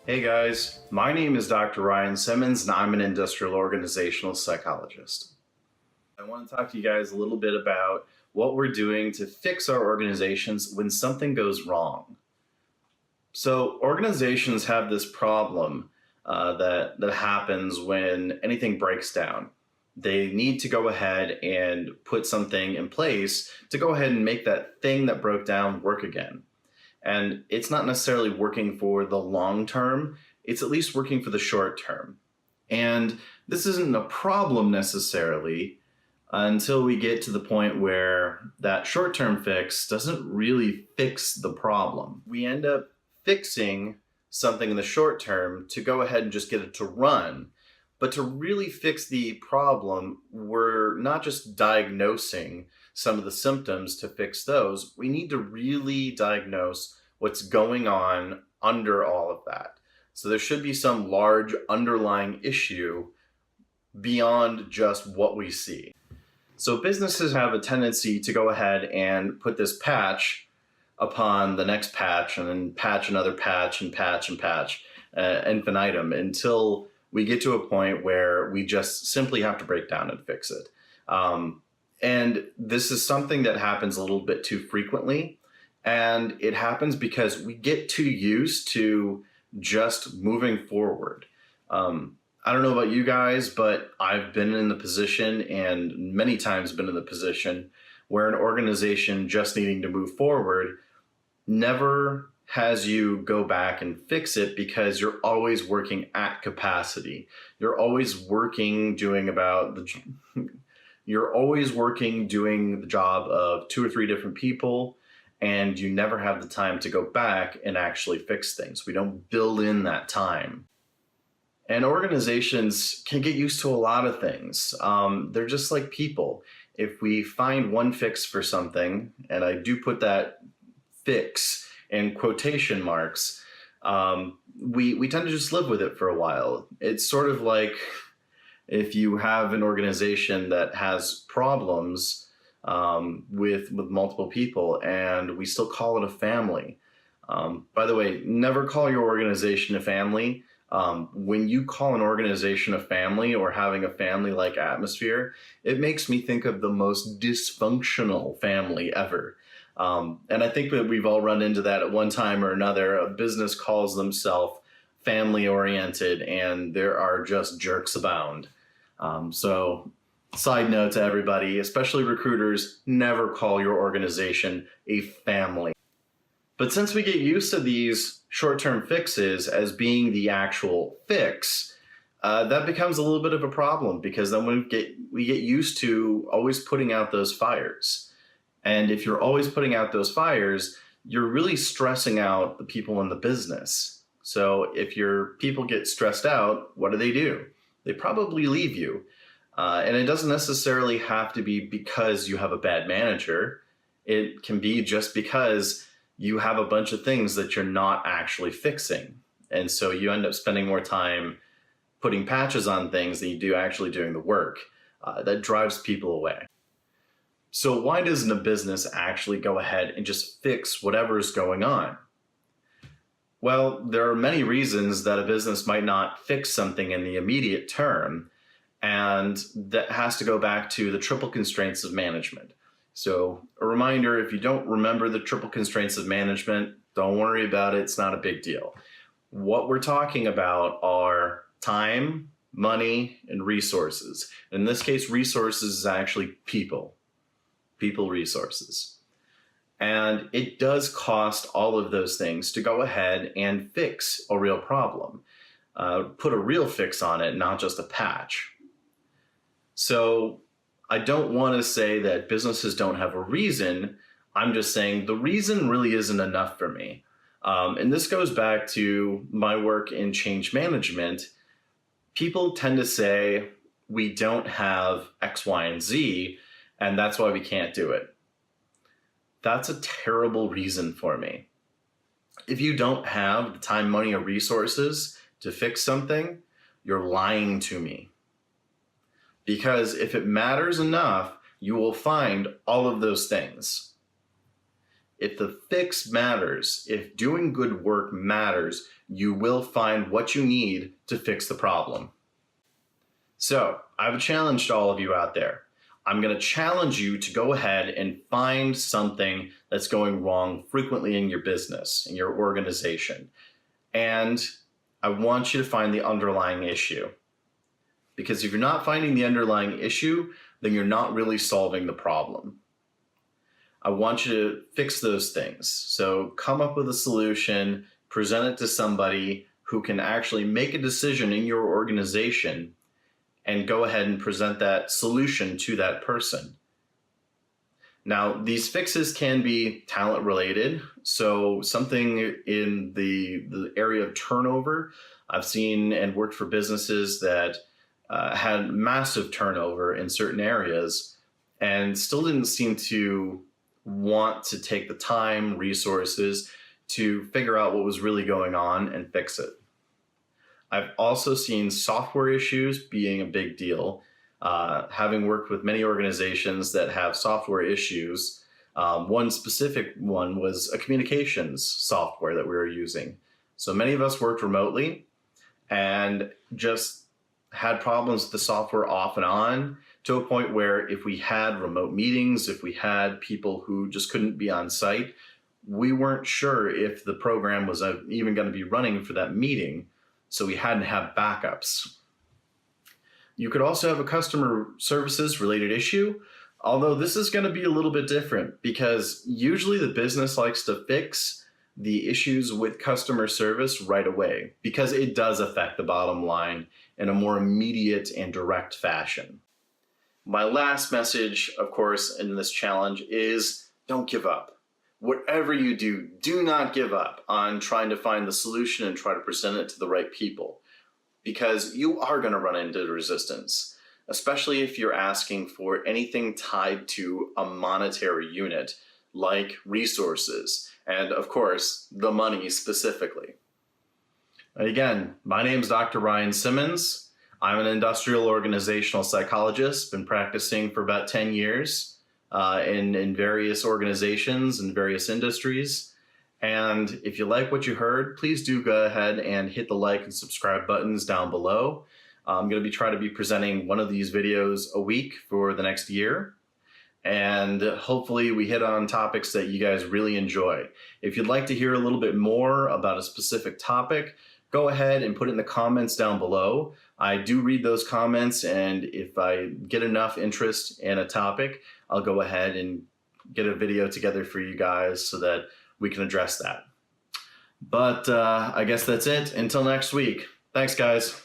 Hey guys, my name is Dr. Ryan Simmons and I'm an Industrial Organizational Psychologist. I want to talk to you guys a little bit about what we're doing to fix our organizations when something goes wrong. So organizations have this problem that happens when anything breaks down. They need to go ahead and put something in place to go ahead and make that thing that broke down work again. And it's not necessarily working for the long term, it's at least working for the short term. And this isn't a problem necessarily until we get to the point where that short term fix doesn't really fix the problem. We end up fixing something in the short term to go ahead and just get it to run. But to really fix the problem, we're not just diagnosing some of the symptoms to fix those. We need to really diagnose what's going on under all of that. So there should be some large underlying issue beyond just what we see. So businesses have a tendency to go ahead and put this patch upon the next patch and then patch another patch and patch and patch infinitum until we get to a point where we just simply have to break down and fix it. And this is something that happens a little bit too frequently. And it happens because we get too used to just moving forward. I don't know about you guys, but I've been in the position and many times been in the position where an organization just needing to move forward never has you go back and fix it because you're always working at capacity. You're always working doing the job of 2 or 3 different people, and you never have the time to go back and actually fix things. We don't build in that time. And organizations can get used to a lot of things. They're just like people. If we find one fix for something, and I do put that fix in quotation marks, we tend to just live with it for a while. It's sort of like if you have an organization that has problems with multiple people and we still call it a family. By the way, never call your organization a family. When you call an organization a family or having a family-like atmosphere, it makes me think of the most dysfunctional family ever. And I think that we've all run into that at one time or another. A business calls themselves family-oriented and there are just jerks abound. So side note to everybody, especially recruiters, never call your organization a family. But since we get used to these short-term fixes as being the actual fix, that becomes a little bit of a problem because then we get used to always putting out those fires. And if you're always putting out those fires, you're really stressing out the people in the business. So if your people get stressed out, what do? They probably leave you. And it doesn't necessarily have to be because you have a bad manager. It can be just because you have a bunch of things that you're not actually fixing. And so you end up spending more time putting patches on things than you do actually doing the work. That drives people away. So why doesn't a business actually go ahead and just fix whatever's going on? Well, there are many reasons that a business might not fix something in the immediate term, and that has to go back to the triple constraints of management. So a reminder, if you don't remember the triple constraints of management, don't worry about it. It's not a big deal. What we're talking about are time, money, and resources. In this case, resources is actually people resources. And it does cost all of those things to go ahead and fix a real problem. Put a real fix on it, not just a patch. So I don't want to say that businesses don't have a reason. I'm just saying the reason really isn't enough for me. And this goes back to my work in change management. People tend to say we don't have X, Y, and Z, and that's why we can't do it. That's a terrible reason for me. If you don't have the time, money, or resources to fix something, you're lying to me. Because if it matters enough, you will find all of those things. If the fix matters, if doing good work matters, you will find what you need to fix the problem. So I have a challenge to all of you out there. I'm going to challenge you to go ahead and find something that's going wrong frequently in your business, in your organization. And I want you to find the underlying issue. Because if you're not finding the underlying issue, then you're not really solving the problem. I want you to fix those things. So come up with a solution, present it to somebody who can actually make a decision in your organization, and go ahead and present that solution to that person. Now, these fixes can be talent related. So something in the area of turnover, I've seen and worked for businesses that had massive turnover in certain areas and still didn't seem to want to take the time, resources to figure out what was really going on and fix it. I've also seen software issues being a big deal. Having worked with many organizations that have software issues, one specific one was a communications software that we were using. So many of us worked remotely and just had problems with the software off and on, to a point where if we had remote meetings, if we had people who just couldn't be on site, we weren't sure if the program was even going to be running for that meeting. So we had to have backups. You could also have a customer services related issue, although this is going to be a little bit different because usually the business likes to fix the issues with customer service right away because it does affect the bottom line in a more immediate and direct fashion. My last message, of course, in this challenge is don't give up. Whatever you do, do not give up on trying to find the solution and try to present it to the right people, because you are going to run into resistance, especially if you're asking for anything tied to a monetary unit like resources and, of course, the money specifically. Again, my name is Dr. Ryan Simmons. I'm an industrial organizational psychologist, been practicing for about 10 years in various organizations and various industries. And if you like what you heard, please do go ahead and hit the like and subscribe buttons down below. I'm going to be trying to be presenting one of these videos a week for the next year. And hopefully we hit on topics that you guys really enjoy. If you'd like to hear a little bit more about a specific topic, go ahead and put it in the comments down below. I do read those comments, and if I get enough interest in a topic, I'll go ahead and get a video together for you guys so that we can address that. But I guess that's it. Until next week. Thanks, guys.